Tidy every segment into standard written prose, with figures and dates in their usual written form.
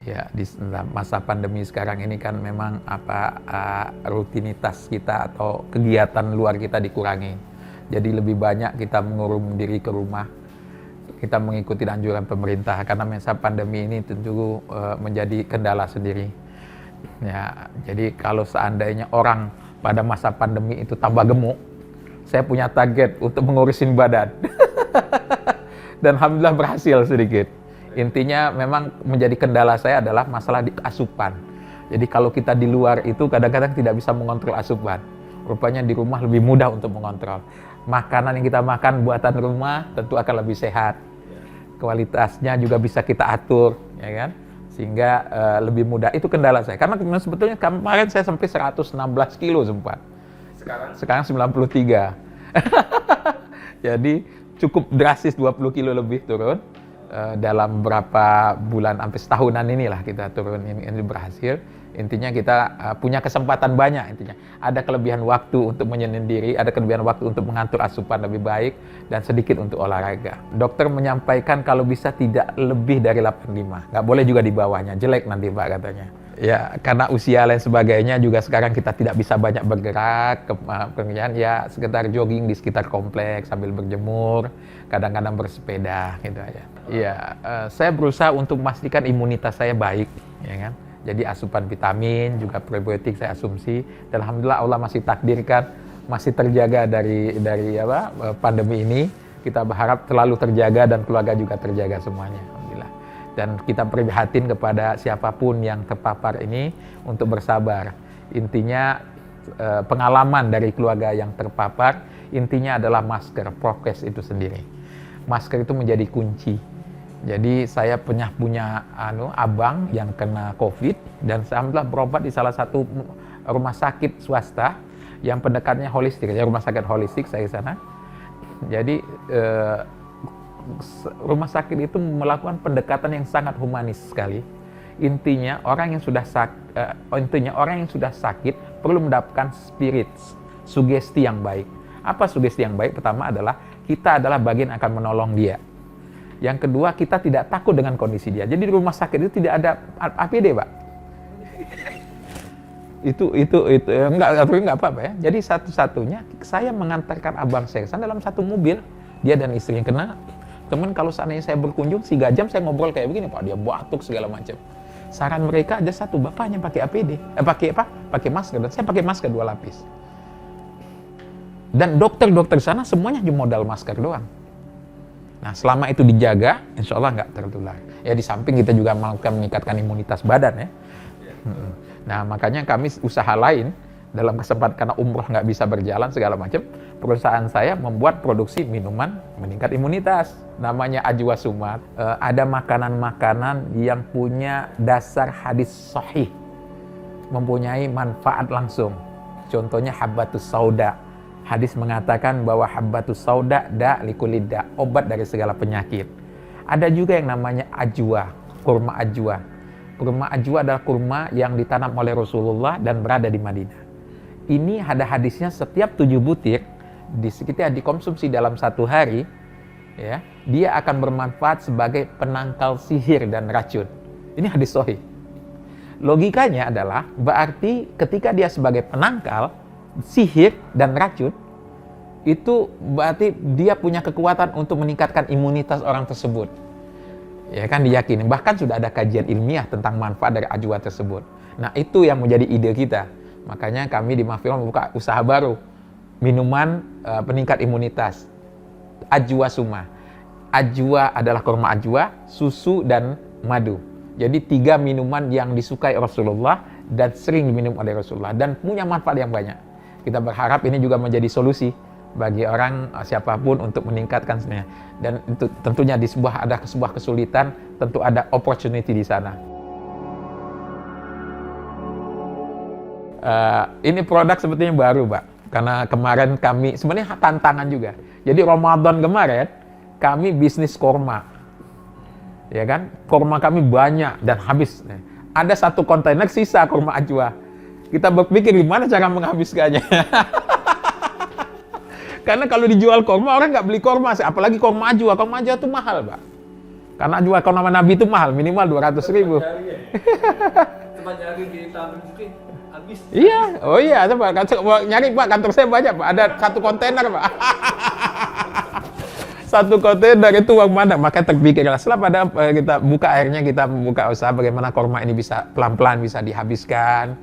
Ya, di masa pandemi sekarang ini kan memang rutinitas kita atau kegiatan luar kita dikurangi. Jadi lebih banyak kita mengurung diri ke rumah. Kita mengikuti anjuran pemerintah karena masa pandemi ini tentu menjadi kendala sendiri. Ya, jadi kalau seandainya orang pada masa pandemi itu tambah gemuk, saya punya target untuk mengurusin badan. Dan alhamdulillah berhasil sedikit. Intinya memang menjadi kendala saya adalah masalah di asupan. Jadi kalau kita di luar itu kadang-kadang tidak bisa mengontrol asupan. Rupanya di rumah lebih mudah untuk mengontrol. Makanan yang kita makan buatan rumah tentu akan lebih sehat. Kualitasnya juga bisa kita atur, ya kan? Sehingga lebih mudah. Itu kendala saya. Karena sebetulnya kemarin saya sampai 116 kilo sempat. Sekarang 93. Jadi cukup drastis 20 kilo lebih turun. Dalam beberapa bulan sampai setahunan inilah kita turun ini berhasil. Intinya kita punya kesempatan banyak intinya. Ada kelebihan waktu untuk menyendiri, ada kelebihan waktu untuk mengatur asupan lebih baik dan sedikit untuk olahraga. Dokter menyampaikan kalau bisa tidak lebih dari 85. Nggak boleh juga di bawahnya, jelek nanti Pak katanya. Ya, karena usia lain sebagainya juga sekarang kita tidak bisa banyak bergerak, kemudian ya sekitar jogging di sekitar kompleks sambil berjemur, kadang-kadang bersepeda gitu aja. Ya, saya berusaha untuk memastikan imunitas saya baik, ya kan. Jadi asupan vitamin juga probiotik saya asumsi dan alhamdulillah Allah masih takdirkan masih terjaga dari pandemi ini. Kita berharap selalu terjaga dan keluarga juga terjaga semuanya. Dan kita prihatin kepada siapapun yang terpapar ini untuk bersabar. Intinya pengalaman dari keluarga yang terpapar, intinya adalah masker, prokes itu sendiri. Masker itu menjadi kunci. Jadi saya punya abang yang kena COVID dan alhamdulillah berobat di salah satu rumah sakit swasta yang pendekatannya holistik, ya rumah sakit holistik saya di sana. Jadi rumah sakit itu melakukan pendekatan yang sangat humanis sekali. Intinya orang yang sudah sakit perlu mendapatkan spirit, sugesti yang baik. Apa sugesti yang baik? Pertama adalah kita adalah bagian akan menolong dia. Yang kedua, kita tidak takut dengan kondisi dia. Jadi di rumah sakit itu tidak ada APD, Pak. Itu enggak apa-apa ya. Jadi satu-satunya saya mengantarkan abang saya dalam satu mobil, dia dan istrinya kena. Teman kalau seandainya saya berkunjung 3 jam saya ngobrol kayak begini Pak, dia batuk segala macam. Saran mereka aja satu, bapaknya pakai APD, pakai masker dan saya pakai masker 2 lapis. Dan dokter-dokter sana semuanya cuma modal masker doang. Nah selama itu dijaga, insya Allah nggak tertular. Ya di samping kita juga melakukan meningkatkan imunitas badan ya. Nah makanya kami usaha lain dalam kesempatan karena umroh nggak bisa berjalan segala macam, perusahaan saya membuat produksi minuman meningkat imunitas. Namanya Ajwa Sumat. Ada makanan-makanan yang punya dasar hadis sahih, mempunyai manfaat langsung. Contohnya habbatus sauda. Hadis mengatakan bahwa habbatus sauda likulida, obat dari segala penyakit. Ada juga yang namanya ajwa, kurma ajwa. Kurma ajwa adalah kurma yang ditanam oleh Rasulullah dan berada di Madinah. Ini ada hadisnya setiap 7 butir ketika dikonsumsi dalam 1 hari, ya, dia akan bermanfaat sebagai penangkal sihir dan racun. Ini hadis sahih. Logikanya adalah berarti ketika dia sebagai penangkal sihir dan racun, itu berarti dia punya kekuatan untuk meningkatkan imunitas orang tersebut. Ya kan diyakini. Bahkan sudah ada kajian ilmiah tentang manfaat dari ajwa tersebut. Nah, itu yang menjadi ide kita. Makanya kami di Mafilon membuka usaha baru, minuman peningkat imunitas, Ajwa Suma. Ajwa adalah kurma ajwa, susu dan madu. Jadi 3 minuman yang disukai Rasulullah dan sering diminum oleh Rasulullah dan punya manfaat yang banyak. Kita berharap ini juga menjadi solusi bagi orang siapapun untuk meningkatkan sebenarnya. Dan itu tentunya ada sebuah kesulitan, tentu ada opportunity di sana. Ini produk sebetulnya baru, Pak. Karena kemarin kami, sebenarnya tantangan juga. Jadi Ramadan kemarin, kami bisnis kurma. Ya kan? Kurma kami banyak dan habis. Ada 1 kontainer sisa kurma ajwa. Kita berpikir gimana cara menghabiskannya. Karena kalau dijual kurma, orang nggak beli kurma. Apalagi kurma ajwa. Kurma ajwa itu mahal, Pak. Karena jual kalau nama Nabi itu mahal, minimal 200.000. Tempat nyari di Tamrin City habis. Iya, oh iya, coba nyari Pak, kantor saya banyak Pak, ada 1 kontainer Pak. 1 kontainer itu uang mana? Maka terpikirlah setelah pada kita buka, akhirnya kita membuka usaha bagaimana kurma ini bisa pelan-pelan bisa dihabiskan.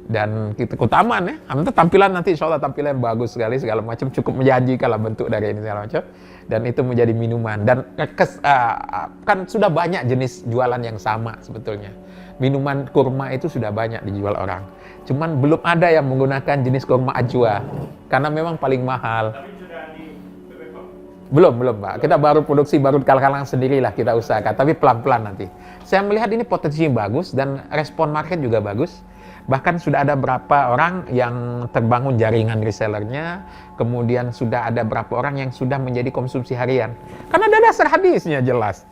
Dan kita keutamaan ya, tampilan nanti insya Allah tampilan bagus sekali segala macam, cukup menjanjikan lah bentuk dari ini segala macam, dan itu menjadi minuman. Dan kan sudah banyak jenis jualan yang sama sebetulnya. Minuman kurma itu sudah banyak dijual orang, cuman belum ada yang menggunakan jenis kurma ajwa karena memang paling mahal. Belum Pak, kita baru produksi, baru kalangan sendirilah kita usahakan, tapi pelan-pelan nanti. Saya melihat ini potensinya bagus dan respon market juga bagus. Bahkan sudah ada berapa orang yang terbangun jaringan resellernya, kemudian sudah ada berapa orang yang sudah menjadi konsumsi harian. Karena ada dasar hadisnya jelas.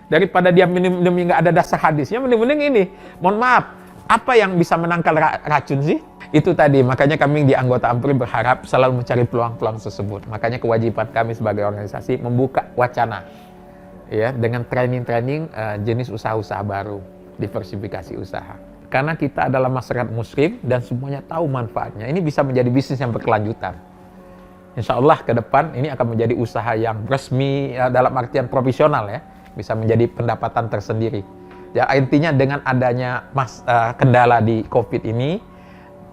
Daripada dia minum nggak ada dasar hadisnya, mending ini. Mohon maaf, apa yang bisa menangkal racun sih? Itu tadi, makanya kami di anggota Ampuri berharap selalu mencari peluang-peluang tersebut. Makanya kewajiban kami sebagai organisasi membuka wacana ya dengan training-training jenis usaha-usaha baru, diversifikasi usaha. Karena kita adalah masyarakat muslim dan semuanya tahu manfaatnya. Ini bisa menjadi bisnis yang berkelanjutan. Insya Allah ke depan ini akan menjadi usaha yang resmi dalam artian profesional ya. Bisa menjadi pendapatan tersendiri. Ya, intinya dengan adanya kendala di COVID ini,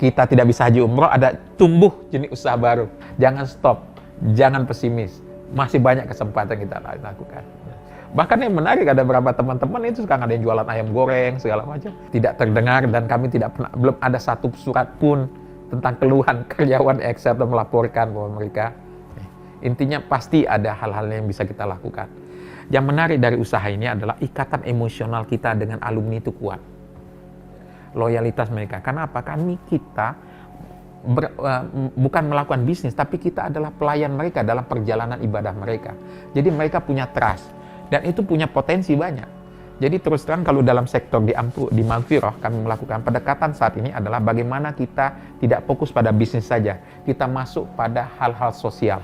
kita tidak bisa haji umroh, ada tumbuh jenis usaha baru. Jangan stop, jangan pesimis. Masih banyak kesempatan kita lakukan. Bahkan yang menarik, ada beberapa teman-teman itu sekarang ada yang jualan ayam goreng segala macam, tidak terdengar, dan kami tidak pernah, belum ada satu surat pun tentang keluhan karyawan Excel dan melaporkan bahwa mereka. Intinya pasti ada hal-hal yang bisa kita lakukan. Yang menarik dari usaha ini adalah ikatan emosional kita dengan alumni itu kuat, loyalitas mereka. Karena apa? Kita bukan melakukan bisnis, tapi kita adalah pelayan mereka dalam perjalanan ibadah mereka. Jadi mereka punya trust. Dan itu punya potensi banyak. Jadi terus terang kalau dalam sektor di Maghfirah kami melakukan pendekatan saat ini adalah bagaimana kita tidak fokus pada bisnis saja. Kita masuk pada hal-hal sosial.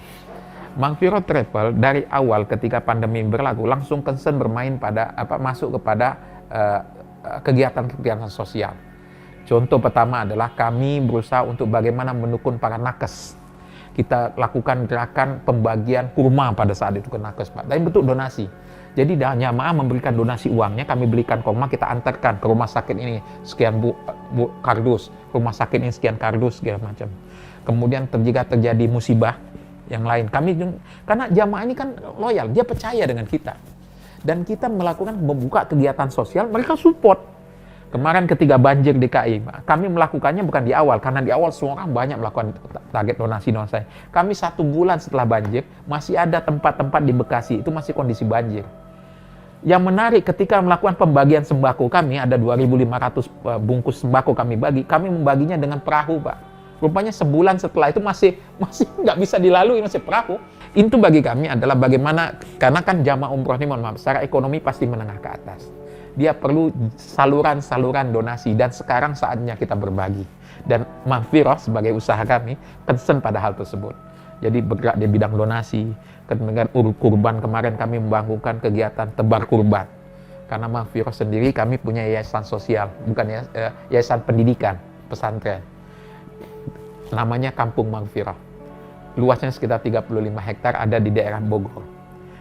Maghfirah Travel dari awal ketika pandemi berlaku langsung concern bermain pada masuk kepada kegiatan-kegiatan sosial. Contoh pertama adalah kami berusaha untuk bagaimana mendukung para nakes. Kita lakukan gerakan pembagian kurma pada saat itu ke nakes, Pak. Tapi bentuk donasi. Jadi jamaah memberikan donasi uangnya, kami belikan kurma, kita antarkan ke rumah sakit ini sekian bu kardus, rumah sakit ini sekian kardus, segala macam. Kemudian jika terjadi musibah yang lain, karena jamaah ini kan loyal, dia percaya dengan kita. Dan kita membuka kegiatan sosial, mereka support. Kemarin ketika banjir DKI, kami melakukannya bukan di awal, karena di awal semua orang banyak melakukan target donasi. Kami 1 bulan setelah banjir, masih ada tempat-tempat di Bekasi, itu masih kondisi banjir. Yang menarik ketika melakukan pembagian sembako kami, ada 2.500 bungkus sembako kami membaginya dengan perahu, Pak. Rupanya sebulan setelah itu masih nggak bisa dilalui, masih perahu. Itu bagi kami adalah bagaimana, karena kan jamaah umroh ini, mohon maaf, secara ekonomi pasti menengah ke atas. Dia perlu saluran-saluran donasi, dan sekarang saatnya kita berbagi. Dan Maghfirah sebagai usaha kami concern pada hal tersebut. Jadi bergerak di bidang donasi. Dengan kurban kemarin kami membangunkan kegiatan tebar kurban. Karena Maghfirah sendiri kami punya yayasan sosial, bukan yayasan pendidikan, pesantren. Namanya Kampung Maghfirah. Luasnya sekitar 35 hektar, ada di daerah Bogor.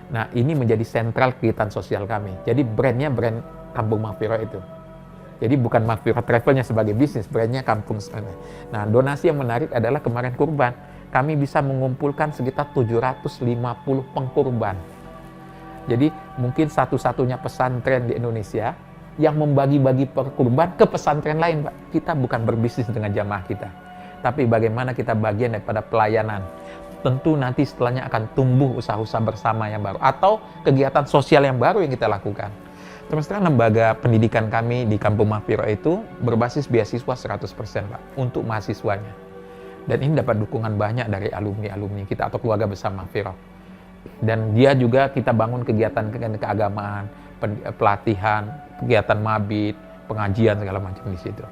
Nah, ini menjadi sentral kegiatan sosial kami. Jadi brandnya brand Kampung Maghfirah itu. Jadi bukan Maghfirah Travelnya sebagai bisnis, brandnya Kampung. Nah, donasi yang menarik adalah kemarin kurban. Kami bisa mengumpulkan sekitar 750 pengkurban. Jadi mungkin satu-satunya pesantren di Indonesia yang membagi-bagi kurban ke pesantren lain, Pak. Kita bukan berbisnis dengan jamaah kita, tapi bagaimana kita bagian daripada pelayanan. Tentu nanti setelahnya akan tumbuh usaha-usaha bersama yang baru atau kegiatan sosial yang baru yang kita lakukan. Terus terang lembaga pendidikan kami di Kampung Maghfirah itu berbasis beasiswa 100%, Pak, untuk mahasiswanya. Dan ini dapat dukungan banyak dari alumni-alumni kita atau keluarga besar Maghfirah. Dan dia juga kita bangun kegiatan keagamaan, pelatihan, kegiatan mabit, pengajian segala macam di situ.